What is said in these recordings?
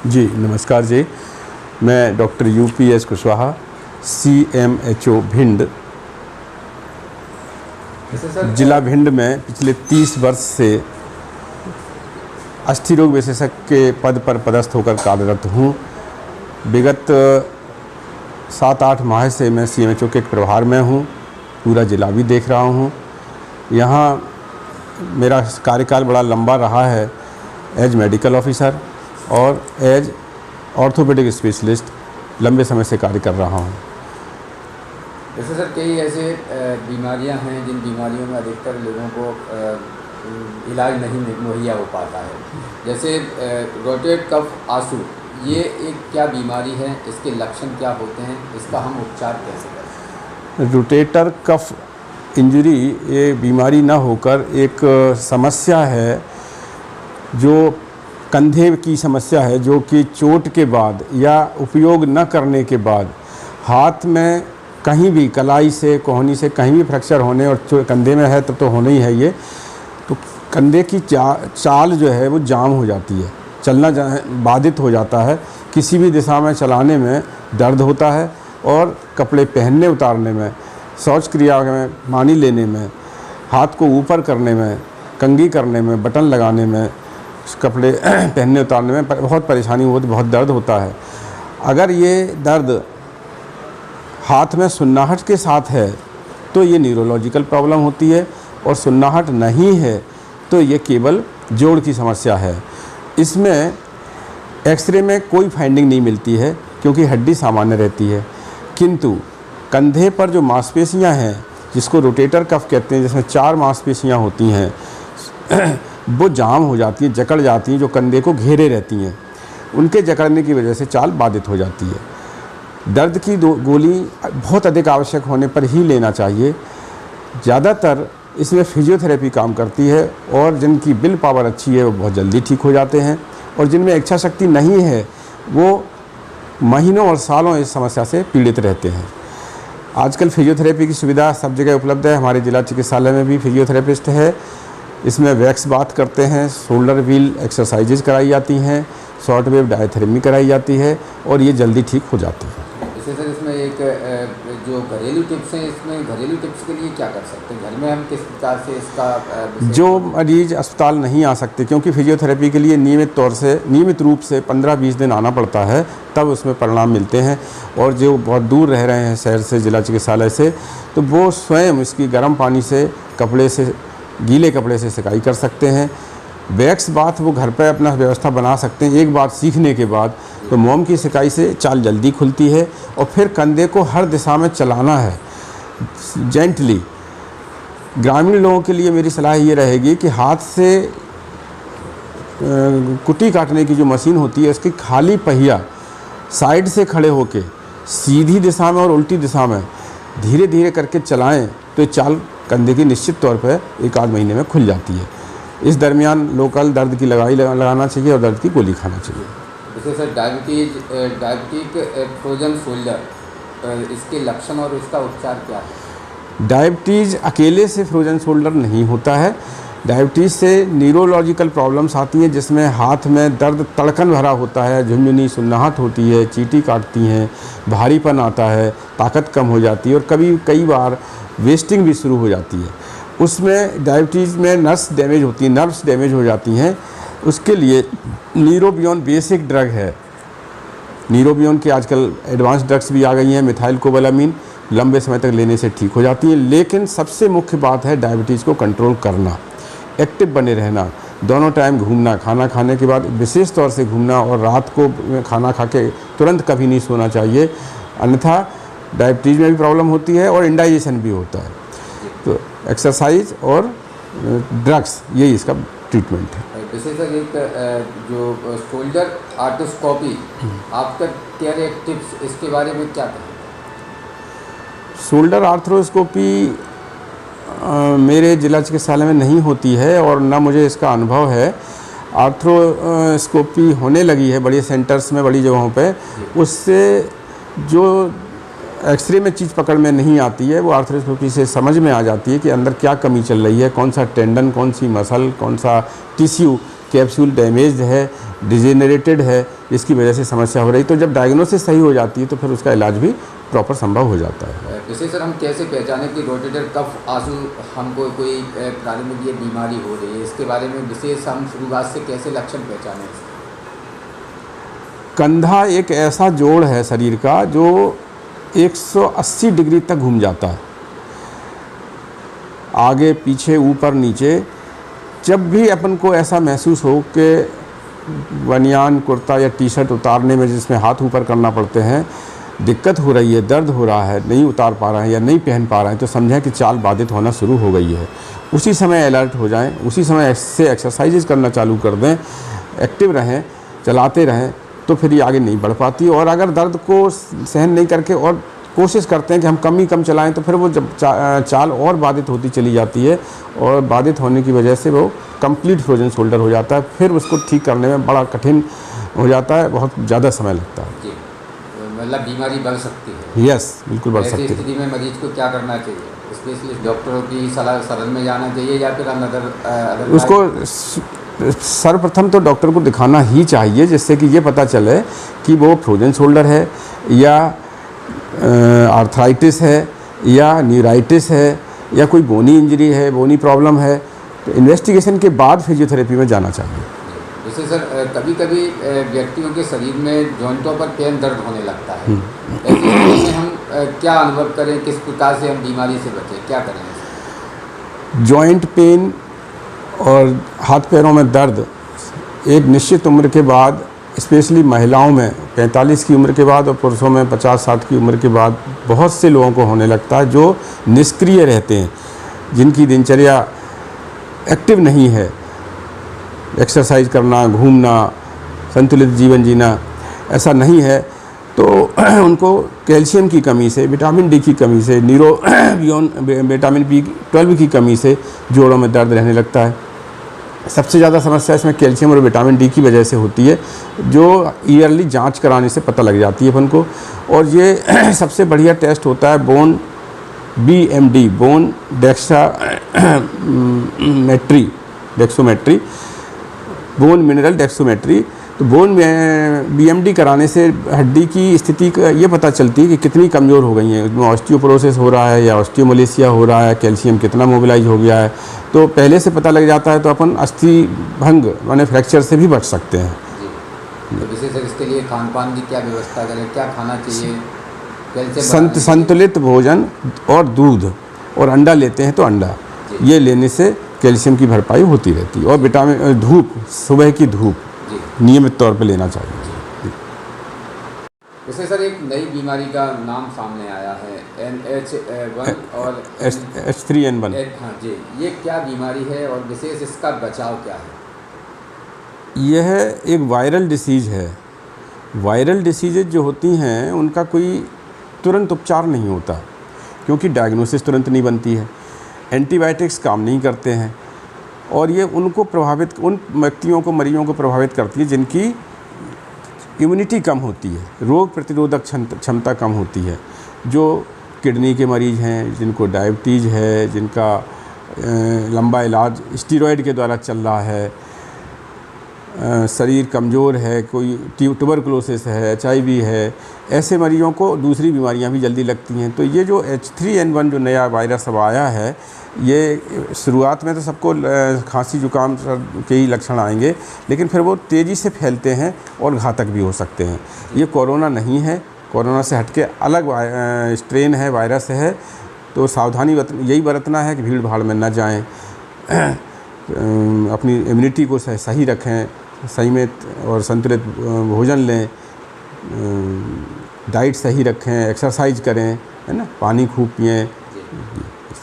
जी नमस्कार जी, मैं doctor UPS Kushwaha, CMHO Bhind, जिला भिंड में पिछले 30 वर्ष से अस्थि रोग विशेषज्ञ के पद पर पदस्थ होकर कार्यरत हूँ। विगत 7-8 माह से मैं CMHO के प्रभार में हूँ, पूरा जिला भी देख रहा हूँ। यहाँ मेरा कार्यकाल बड़ा लंबा रहा है एज मेडिकल ऑफिसर और एज ऑर्थोपेडिक स्पेशलिस्ट लंबे समय से कार्य कर रहा हूँ। जैसे सर कई ऐसे बीमारियां हैं जिन बीमारियों में अधिकतर लोगों को इलाज नहीं मुहैया हो पाता है, जैसे रोटेट कफ आंसू, ये एक क्या बीमारी है, इसके लक्षण क्या होते हैं, इसका हम उपचार कैसे करें? रोटेटर कफ इंजरी ये बीमारी ना होकर एक समस्या है जो कंधे की समस्या है, जो कि चोट के बाद या उपयोग न करने के बाद हाथ में कहीं भी कलाई से कोहनी से कहीं भी फ्रैक्चर होने और कंधे में है तब तो होना ही है। ये तो कंधे की चाल जो है वो जाम हो जाती है, चलना बाधित हो जाता है, किसी भी दिशा में चलाने में दर्द होता है और कपड़े पहनने उतारने में, शौच क्रिया में पानी लेने में, हाथ को ऊपर करने में, कंघी करने में, बटन लगाने में, कपड़े पहनने उतारने में बहुत परेशानी होती, बहुत दर्द होता है। अगर ये दर्द हाथ में सुन्नाहट के साथ है तो ये न्यूरोलॉजिकल प्रॉब्लम होती है, और सुन्नाहट नहीं है तो ये केवल जोड़ की समस्या है। इसमें एक्सरे में कोई फाइंडिंग नहीं मिलती है क्योंकि हड्डी सामान्य रहती है, किंतु कंधे पर जो मांसपेशियां हैं जिसको रोटेटर कफ कहते हैं, जिसमें 4 मांसपेशियां होती हैं वो जाम हो जाती है, जकड़ जाती हैं, जो कंधे को घेरे रहती हैं। उनके जकड़ने की वजह से चाल बाधित हो जाती है। दर्द की गोली बहुत अधिक आवश्यक होने पर ही लेना चाहिए। ज़्यादातर इसमें फिजियोथेरेपी काम करती है, और जिनकी विल पावर अच्छी है वो बहुत जल्दी ठीक हो जाते हैं, और जिनमें इच्छा शक्ति नहीं है वो महीनों और सालों इस समस्या से पीड़ित रहते हैं। आजकल फिजियोथेरेपी की सुविधा सब जगह उपलब्ध है। हमारे जिला चिकित्सालय में भी फिजियोथेरेपिस्ट है। इसमें वैक्स बात करते हैं, शोल्डर व्हील एक्सरसाइजेज कराई जाती हैं, शॉर्ट वेव डायथेरेपी कराई जाती है, और ये जल्दी ठीक हो जाती है। जैसे सर इसमें एक जो घरेलू टिप्स हैं, इसमें घरेलू टिप्स के लिए क्या कर सकते हैं? घर में हम किस प्रकार से इसका जो मरीज अस्पताल नहीं आ सकते, क्योंकि फिजियोथेरेपी के लिए नियमित रूप से 15-20 दिन आना पड़ता है, तब उसमें परिणाम मिलते हैं। और जो बहुत दूर रह रहे हैं शहर से, जिला चिकित्सालय से, तो वो स्वयं इसकी गर्म पानी से गीले कपड़े से सिकाई कर सकते हैं। वैक्स बाथ वो घर पर अपना व्यवस्था बना सकते हैं। एक बार सीखने के बाद तो मोम की सिकाई से चाल जल्दी खुलती है, और फिर कंधे को हर दिशा में चलाना है जेंटली। ग्रामीण लोगों के लिए मेरी सलाह ये रहेगी कि हाथ से कुटी काटने की जो मशीन होती है, उसकी खाली पहिया साइड से खड़े होके सीधी दिशा में और उल्टी दिशा में धीरे धीरे करके चलाएं तो चाल कंधे की निश्चित तौर पर 1-8 महीने में खुल जाती है। इस दरमियान लोकल दर्द की लगाना चाहिए और दर्द की गोली खाना चाहिए। जैसे सर डायबिटिक फ्रोजन शोल्डर, इसके लक्षण और इसका उपचार क्या है? डायबिटीज़ अकेले से फ्रोजन शोल्डर नहीं होता है। डायबिटीज़ से न्यूरोलॉजिकल प्रॉब्लम्स आती हैं, जिसमें हाथ में दर्द तड़कन भरा होता है, झुनझुनी सुन्नाहट होती है, चींटी काटती हैं, भारीपन आता है, ताकत कम हो जाती है, और कई बार वेस्टिंग भी शुरू हो जाती है। उसमें डायबिटीज़ में नर्व्स डैमेज हो जाती हैं। उसके लिए न्यूरोबियोन बेसिक ड्रग है। न्यूरोबियोन के आजकल एडवांस ड्रग्स भी आ गई हैं, मिथाइलकोबालामीन, लंबे समय तक लेने से ठीक हो जाती है। लेकिन सबसे मुख्य बात है डायबिटीज़ को कंट्रोल करना, एक्टिव बने रहना, दोनों टाइम घूमना, खाना खाने के बाद विशेष तौर से घूमना, और रात को खाना खा के तुरंत कभी नहीं सोना चाहिए, अन्यथा डायबिटीज़ में भी प्रॉब्लम होती है और इंडाइजेशन भी होता है। तो एक्सरसाइज और ड्रग्स, यही इसका ट्रीटमेंट है। जैसे सर एक जो शोल्डर आर्थ्रोस्कोपी, आपका क्या टिप्स, इसके बारे में क्या कहें? शोल्डर आर्थ्रोस्कोपी मेरे जिला चिकित्सालय में नहीं होती है, और ना मुझे इसका अनुभव है। आर्थ्रोस्कोपी होने लगी है बड़े सेंटर्स में, बड़ी जगहों पे। उससे जो एक्सरे में चीज़ पकड़ में नहीं आती है, वो आर्थ्रोस्कोपी से समझ में आ जाती है कि अंदर क्या कमी चल रही है, कौन सा टेंडन, कौन सी मसल, कौन सा टिश्यू कैप्सूल डैमेज्ड है, डिजेनरेटेड है, इसकी वजह से समस्या हो रही। तो जब डायग्नोसिस सही हो जाती है तो फिर उसका इलाज भी प्रॉपर संभव हो जाता है। वैसे सर हम कैसे पहचानें कि रोटेटर कफ आंसू हमको कोई प्रारंभिक ये बीमारी हो रही है, इसके बारे में विशेष हम शुरुआत से कैसे लक्षण पहचानें? कंधा एक ऐसा जोड़ है शरीर का जो 180 डिग्री तक घूम जाता है, आगे पीछे ऊपर नीचे। जब भी अपन को ऐसा महसूस हो कि बनियान कुर्ता या टी शर्ट उतारने में जिसमें हाथ ऊपर करना पड़ते हैं दिक्कत हो रही है, दर्द हो रहा है, नहीं उतार पा रहे हैं या नहीं पहन पा रहे हैं, तो समझें कि चाल बाधित होना शुरू हो गई है। उसी समय अलर्ट हो जाएं, उसी समय से एक्सरसाइजेज करना चालू कर दें, एक्टिव रहें, चलाते रहें, तो फिर ये आगे नहीं बढ़ पाती। और अगर दर्द को सहन नहीं करके और कोशिश करते हैं कि हम कम चलाएं, तो फिर वो जब चाल और बाधित होती चली जाती है, और बाधित होने की वजह से वो कंप्लीट फ्रोजन शोल्डर हो जाता है। फिर उसको ठीक करने में बड़ा कठिन हो जाता है, बहुत ज़्यादा समय लगता है। जी, मतलब बीमारी बढ़ सकती है। यस, बिल्कुल बढ़ सकती है। ऐसी स्थिति में मरीज को क्या करना चाहिए? स्पेशलिस्ट डॉक्टरों की सलाह शरण में जाना चाहिए या फिर अदर उसको सर्वप्रथम तो डॉक्टर को दिखाना ही चाहिए, जिससे कि ये पता चले कि वो फ्रोजन शोल्डर है या आर्थराइटिस है या न्यूराइटिस है या कोई बोनी इंजरी है, बोनी प्रॉब्लम है। तो इन्वेस्टिगेशन के बाद फिजियोथेरेपी में जाना चाहिए। जैसे सर कभी कभी व्यक्तियों के शरीर में जॉइंटों पर पेन दर्द होने लगता है, ऐसी स्थिति में हम क्या अनुभव करें, किस प्रकार से हम बीमारी से बचें, क्या करें? जॉइंट पेन और हाथ पैरों में दर्द एक निश्चित उम्र के बाद, स्पेशली महिलाओं में 45 की उम्र के बाद और पुरुषों में 50-60 की उम्र के बाद बहुत से लोगों को होने लगता है, जो निष्क्रिय रहते हैं, जिनकी दिनचर्या एक्टिव नहीं है, एक्सरसाइज करना, घूमना, संतुलित जीवन जीना ऐसा नहीं है। तो उनको कैल्शियम की कमी से, विटामिन डी की कमी से, विटामिन B12 की कमी से जोड़ों में दर्द रहने लगता है। सबसे ज़्यादा समस्या इसमें कैल्शियम और विटामिन डी की वजह से होती है, जो ईयरली जांच कराने से पता लग जाती है अपन को। और ये सबसे बढ़िया टेस्ट होता है bone BMD, bone dexometry, bone mineral dexometry. तो बोन में BMD कराने से हड्डी की स्थिति का ये पता चलती है कि कितनी कमज़ोर हो गई है, उसमें ऑस्टियोपोरोसिस हो रहा है या ऑस्टियोमलेशिया हो रहा है, कैल्शियम कितना मोबिलाइज हो गया है। तो पहले से पता लग जाता है, तो अपन अस्थि भंग माने फ्रैक्चर से भी बच सकते हैं। तो विशेष इसके लिए खान पान की क्या व्यवस्था करें, क्या खाना चाहिए? संतुलित भोजन और दूध और अंडा लेते हैं तो अंडा, ये लेने से कैल्शियम की भरपाई होती रहती है। और विटामिन, धूप, सुबह की धूप नियमित तौर पर लेना चाहिए। जैसे सर एक नई बीमारी का नाम सामने आया है, NH1 और H3N1। हाँ जी, ये क्या बीमारी है और विशेष इसका बचाव क्या है? यह एक वायरल डिसीज़ है। वायरल डिसीजेज जो होती हैं उनका कोई तुरंत उपचार नहीं होता, क्योंकि डायग्नोसिस तुरंत नहीं बनती है, एंटीबायोटिक्स काम नहीं करते हैं, और ये उनको प्रभावित, उन व्यक्तियों को, मरीजों को प्रभावित करती है जिनकी इम्यूनिटी कम होती है, रोग प्रतिरोधक क्षमता कम होती है, जो किडनी के मरीज़ हैं, जिनको डायबिटीज़ है, जिनका लंबा इलाज स्टीरॉयड के द्वारा चल रहा है, शरीर कमज़ोर है, कोई ट्यूबरकुलोसिस है, HIV है, ऐसे मरीजों को दूसरी बीमारियां भी जल्दी लगती हैं। तो ये जो H3N1 जो नया वायरस अब आया है, ये शुरुआत में तो सबको खांसी जुकाम के ही लक्षण आएंगे, लेकिन फिर वो तेज़ी से फैलते हैं और घातक भी हो सकते हैं। ये कोरोना नहीं है, कोरोना से हटके अलग स्ट्रेन है, वायरस है। तो सावधानी यही बरतना है कि भीड़ भाड़ में न जाएं, अपनी इम्यूनिटी को सही रखें, सही में और संतुलित भोजन लें, डाइट सही रखें, एक्सरसाइज करें, है ना, पानी खूब पिएं,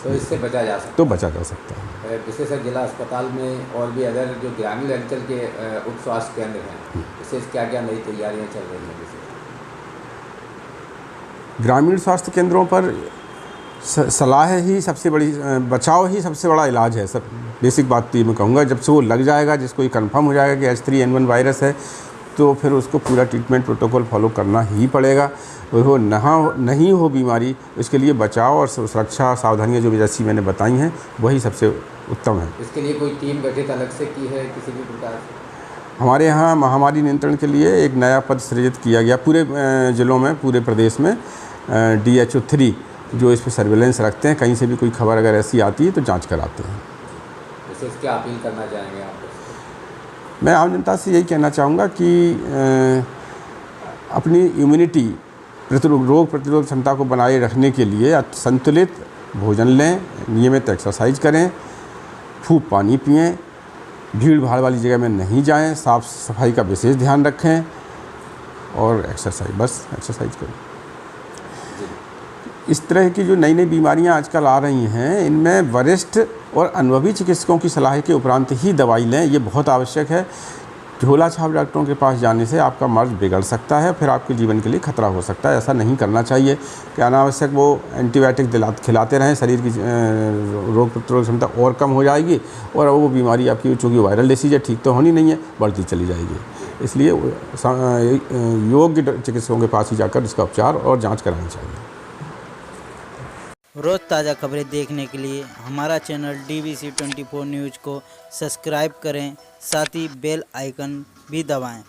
तो इससे बचा जा सकता है। तो बचा जा सकता है। विशेषकर जिला अस्पताल में और भी अदर जो ग्रामीण अंचल के उप स्वास्थ्य केंद्र हैं, विशेष क्या क्या नई तैयारियां चल रही हैं? ग्रामीण स्वास्थ्य केंद्रों पर सलाह ही सबसे बड़ी, बचाव ही सबसे बड़ा इलाज है। सब बेसिक बात तो ये मैं कहूँगा, जब से वो लग जाएगा, जिसको ये कंफर्म हो जाएगा कि H3N1 वायरस है, तो फिर उसको पूरा ट्रीटमेंट प्रोटोकॉल फॉलो करना ही पड़ेगा। वो नहीं हो बीमारी, इसके लिए बचाव और सुरक्षा सावधानियाँ जो जैसी मैंने बताई हैं वही सबसे उत्तम है। इसके लिए कोई टीम गठित अलग से की है किसी भी प्रकार से? हमारे यहाँ महामारी नियंत्रण के लिए एक नया पद सृजित किया गया पूरे ज़िलों में, पूरे प्रदेश में DHO 3 जो इस पर सर्विलेंस रखते हैं। कहीं से भी कोई खबर अगर ऐसी आती है तो जांच कराते हैं। विशेष क्या अपील करना चाहेंगे आप? मैं आम जनता से यही कहना चाहूँगा कि अपनी इम्यूनिटी रोग प्रतिरोध क्षमता को बनाए रखने के लिए संतुलित भोजन लें, नियमित एक्सरसाइज करें, खूब पानी पिएं, भीड़ भाड़ वाली जगह में नहीं जाएं, साफ़ सफाई का विशेष ध्यान रखें और एक्सरसाइज करें। इस तरह की जो नई नई बीमारियां आजकल आ रही हैं, इनमें वरिष्ठ और अनुभवी चिकित्सकों की सलाह के उपरांत ही दवाई लें, ये बहुत आवश्यक है। झोला छाप डॉक्टरों के पास जाने से आपका मर्ज बिगड़ सकता है, फिर आपके जीवन के लिए खतरा हो सकता है। ऐसा नहीं करना चाहिए कि अनावश्यक वो एंटीबायोटिक खिलाते रहें, शरीर की रोग प्रतिरोध क्षमता और कम हो जाएगी और वो बीमारी आपकी, चूँकि वायरल डिसीज है, ठीक तो होनी नहीं है, बढ़ती चली जाएगी। इसलिए योग्य चिकित्सकों के पास ही जाकर इसका उपचार और जाँच करानी चाहिए। रोज़ ताज़ा खबरें देखने के लिए हमारा चैनल DVC 24 न्यूज़ को सब्सक्राइब करें, साथ ही बेल आइकन भी दबाएं।